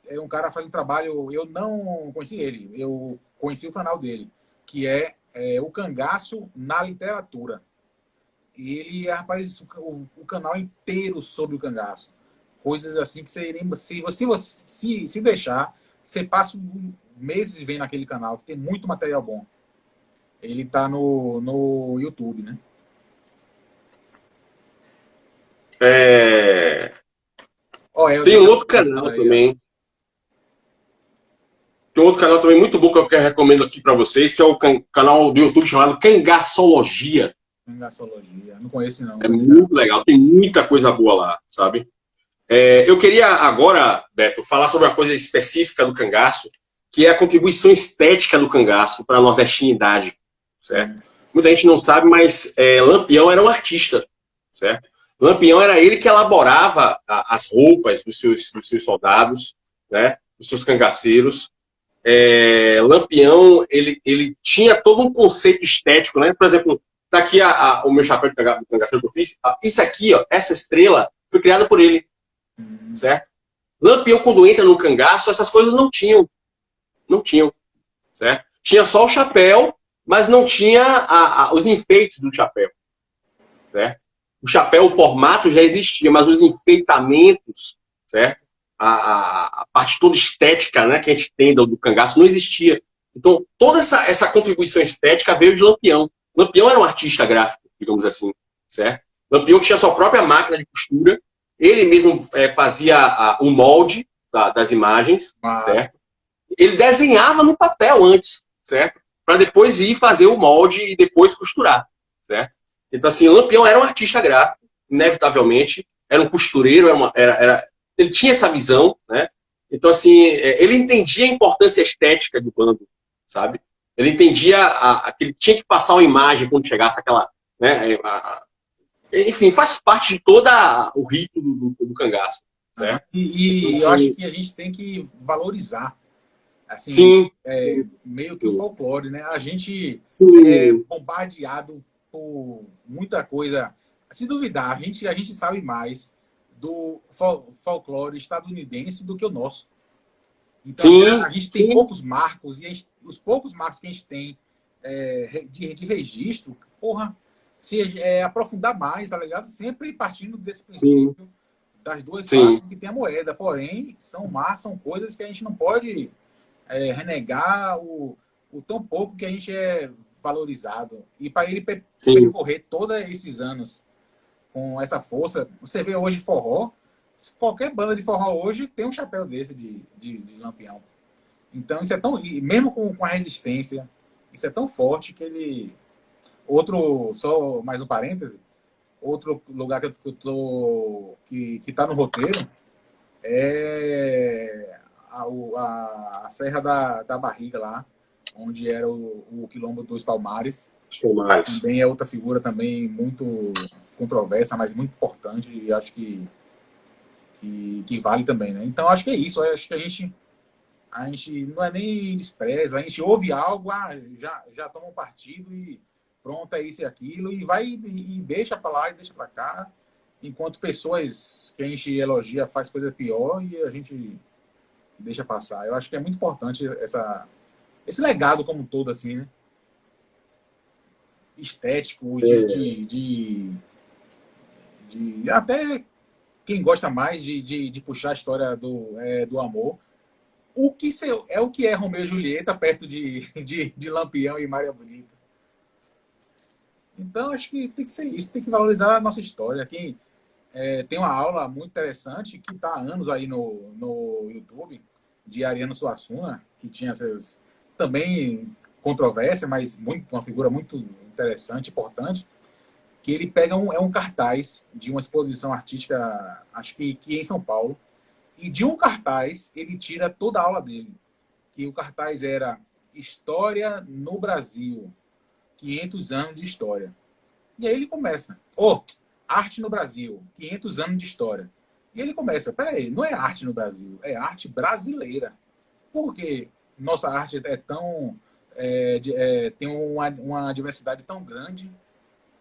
É um cara que faz um trabalho, eu não conheci ele, eu conheci o canal dele, que é o Cangaço na Literatura. E ele, rapaz, o canal inteiro sobre o cangaço. Coisas assim que você lembra, se deixar, você passa meses vendo aquele canal, que tem muito material bom. Ele tá no YouTube, né? Tem um outro canal também. Tem um outro canal também muito bom que eu recomendo aqui para vocês, que é o canal do YouTube chamado Cangaçologia. Cangaçologia, não conheço não. É muito legal, tem muita coisa boa lá, sabe? Eu queria agora, Beto, falar sobre uma coisa específica do cangaço, que é a contribuição estética do cangaço para a nordestinidade, certo? Muita gente não sabe, mas Lampião era um artista, certo? Lampião era ele que elaborava as roupas dos seus soldados, né? Dos seus cangaceiros. Lampião, ele tinha todo um conceito estético, né? Por exemplo, tá aqui o meu chapéu de cangaceiro que eu fiz. Isso aqui, ó, essa estrela foi criada por ele, certo? Lampião, quando entra no cangaço, essas coisas não tinham, certo? Tinha só o chapéu, mas não tinha os enfeites do chapéu, certo? O chapéu, o formato já existia, mas os enfeitamentos, certo? A parte toda estética, né, que a gente tem do cangaço não existia. Então, toda essa contribuição estética veio de Lampião. Lampião era um artista gráfico, digamos assim, certo? Lampião tinha sua própria máquina de costura, ele mesmo fazia o molde das imagens, certo? Ele desenhava no papel antes, certo? Para depois ir fazer o molde e depois costurar, certo? Então, assim, o Lampião era um artista gráfico, inevitavelmente, era um costureiro, ele tinha essa visão, né? Então, assim, ele entendia a importância estética do bando, sabe? Ele entendia que ele tinha que passar uma imagem quando chegasse aquela, né? Enfim, faz parte de todo o rito do cangaço, certo? E então, eu acho que a gente tem que valorizar, assim, sim, meio que o folclore, né? A gente é bombardeado por muita coisa. Se duvidar, a gente sabe mais do folclore estadunidense do que o nosso. Então, a gente tem poucos marcos, e os poucos marcos que a gente tem de registro, porra, se aprofundar mais, tá ligado? Sempre partindo desse princípio das duas partes que tem a moeda. Porém, são marcos, são coisas que a gente não pode renegar o tão pouco que a gente é valorizado. E para ele percorrer todos esses anos com essa força, você vê hoje forró, qualquer banda de forró hoje tem um chapéu desse de Lampião. Então, isso é tão... Mesmo com a resistência, isso é tão forte que ele... Só mais um parêntese, outro lugar que está no roteiro é a Serra da Barriga lá, onde era o Quilombo dos Palmares. Também é outra figura também muito controversa, mas muito importante, e acho que vale também, né? Então, acho que é isso. Acho que a gente não é nem despreza, a gente ouve algo, já toma um partido e pronto, é isso e aquilo, e vai e deixa para lá e deixa para cá, enquanto pessoas que a gente elogia faz coisa pior e a gente deixa passar. Eu acho que é muito importante esse legado como um todo, assim, né? Estético, até quem gosta mais de puxar a história do amor. O que é Romeu e Julieta perto de Lampião e Maria Bonita? Então, acho que tem que ser isso, tem que valorizar a nossa história. Tem uma aula muito interessante que está há anos aí no YouTube, de Ariano Suassuna, que tinha seus também controvérsia, mas uma figura muito interessante, importante, que ele pega um cartaz de uma exposição artística, acho que em São Paulo, e de um cartaz ele tira toda a aula dele, que o cartaz era História no Brasil, 500 anos de história. E aí ele começa, arte no Brasil, 500 anos de história. E ele começa, peraí, não é arte no Brasil, é arte brasileira. Por que nossa arte é tão... tem uma diversidade tão grande,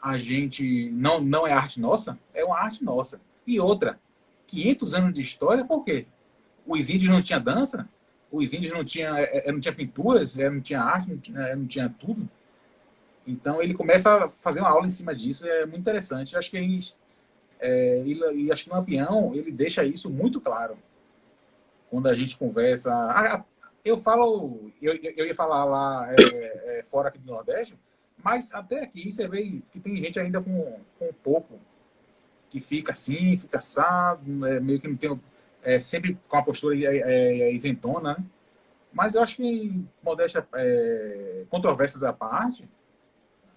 a gente não é arte nossa? É uma arte nossa. E outra, 500 anos de história, por quê? Os índios não tinham dança? Os índios não tinham pinturas? Não tinha arte? Não tinha tudo? Então ele começa a fazer uma aula em cima disso, é muito interessante. Acho que acho que no Lampião ele deixa isso muito claro. Quando a gente conversa... eu ia falar lá fora aqui do Nordeste, mas até aqui você vê que tem gente ainda com pouco, que fica assim, fica assado, meio que não tem... sempre com a postura isentona, né? Mas eu acho que, modéstia, controvérsias à parte,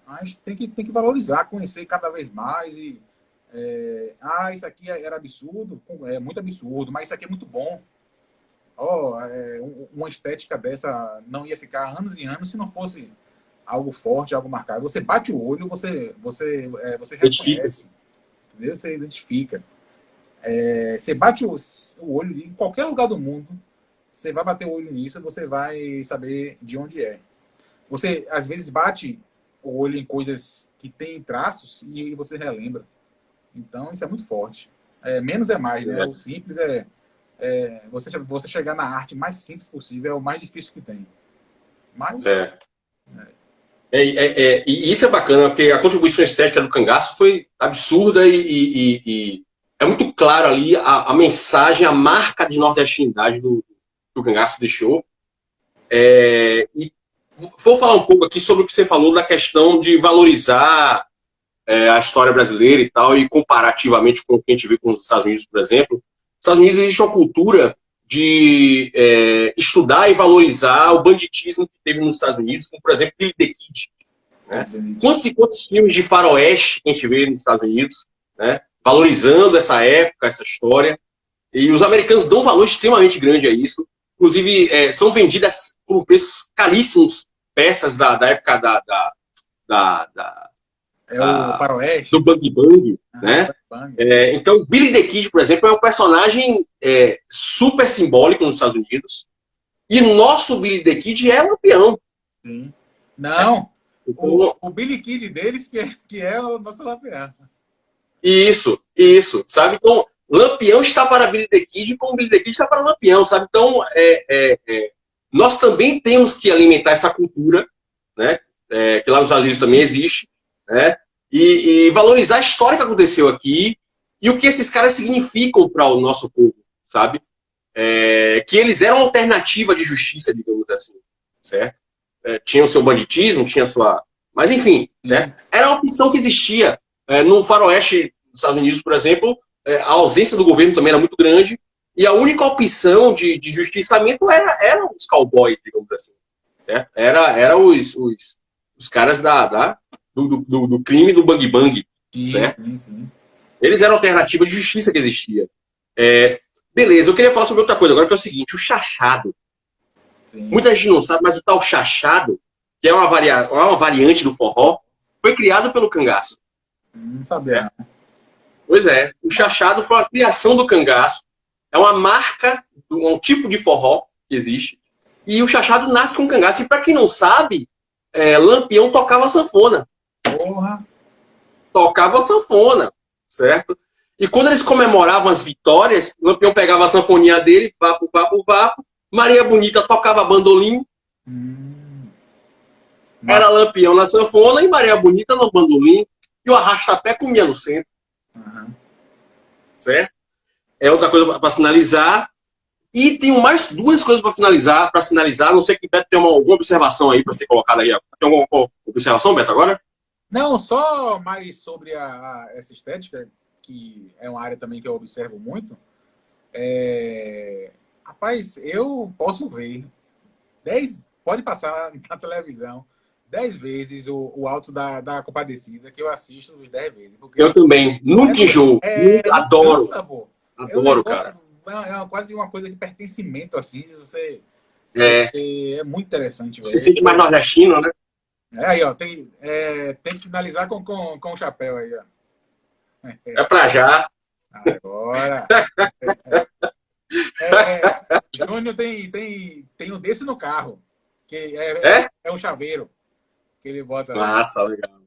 a gente tem que valorizar, conhecer cada vez mais e... isso aqui era absurdo, é muito absurdo, mas isso aqui é muito bom. Uma estética dessa não ia ficar anos e anos se não fosse algo forte, algo marcado. Você bate o olho, você reconhece, entendeu? Você identifica. Você bate o olho em qualquer lugar do mundo, você vai bater o olho nisso, você vai saber de onde é. Você, às vezes, bate o olho em coisas que têm traços e você relembra. Então, isso é muito forte. Menos é mais, né? O simples você chegar na arte mais simples possível é o mais difícil que tem. Mas... E isso é bacana, porque a contribuição estética do cangaço foi absurda e é muito claro ali a mensagem, a marca de nordestinidade que o cangaço deixou. E vou falar um pouco aqui sobre o que você falou da questão de valorizar a história brasileira e tal, e comparativamente com o que a gente vê com os Estados Unidos, por exemplo. Nos Estados Unidos existe uma cultura de estudar e valorizar o banditismo que teve nos Estados Unidos, como, por exemplo, Billy the Kid. Né? Quantos e quantos filmes de faroeste que a gente vê nos Estados Unidos, né? Valorizando essa época, essa história. E os americanos dão um valor extremamente grande a isso. Inclusive, são vendidas por preços caríssimos peças da época o faroeste. do Bang Bang, né? Então, Billy the Kid, por exemplo, é um personagem super simbólico nos Estados Unidos. E nosso Billy the Kid é Lampião. Sim. Não, o Billy Kid deles que é o nosso Lampião. Isso, sabe? Então, Lampião está para Billy the Kid, como Billy the Kid está para Lampião, sabe? Então, nós também temos que alimentar essa cultura, né? Que lá nos Estados Unidos também existe, né? E valorizar a história que aconteceu aqui e o que esses caras significam para o nosso povo, sabe? Que eles eram alternativa de justiça, digamos assim, certo? Tinha o seu banditismo, tinha a sua... Mas, enfim, né? Era a opção que existia. No faroeste dos Estados Unidos, por exemplo, a ausência do governo também era muito grande e a única opção de justiçamento eram os cowboys, digamos assim. Certo? Era os caras do crime do Bang Bang, certo? Sim. Eles eram a alternativa de justiça que existia. Beleza, eu queria falar sobre outra coisa agora, que é o seguinte, o chachado. Sim. Muita gente não sabe, mas o tal chachado, que é uma variante do forró, foi criado pelo cangaço. Não sabia. Pois é, o chachado foi uma criação do cangaço, é uma marca, um tipo de forró que existe, e o chachado nasce com o cangaço. E para quem não sabe, Lampião tocava sanfona. Porra! Tocava sanfona, certo? E quando eles comemoravam as vitórias, Lampião pegava a sanfoninha dele, vapo, vapo, vapo, Maria Bonita tocava bandolim, era Lampião na sanfona e Maria Bonita no bandolim, e o arrastapé comia no centro. Certo? É outra coisa para finalizar. E tenho mais duas coisas para finalizar, não sei que Beto tem alguma observação aí para ser colocada aí. Tem alguma observação, Beto, agora? Não, só mais sobre essa estética, que é uma área também que eu observo muito. Rapaz, eu posso ver 10, pode passar na televisão 10 vezes o Alto da Compadecida, que eu assisto uns 10 vezes. Eu também, nunca enjoo. Adoro. Adoro, cara. Quase uma coisa de pertencimento, assim. É muito interessante. Você se sente mais nordestino, né? Aí, ó, tem que finalizar com o chapéu aí, ó. É pra já. Agora. Júnior tem um desse no carro. Que é um chaveiro. Que ele bota. Massa, legal.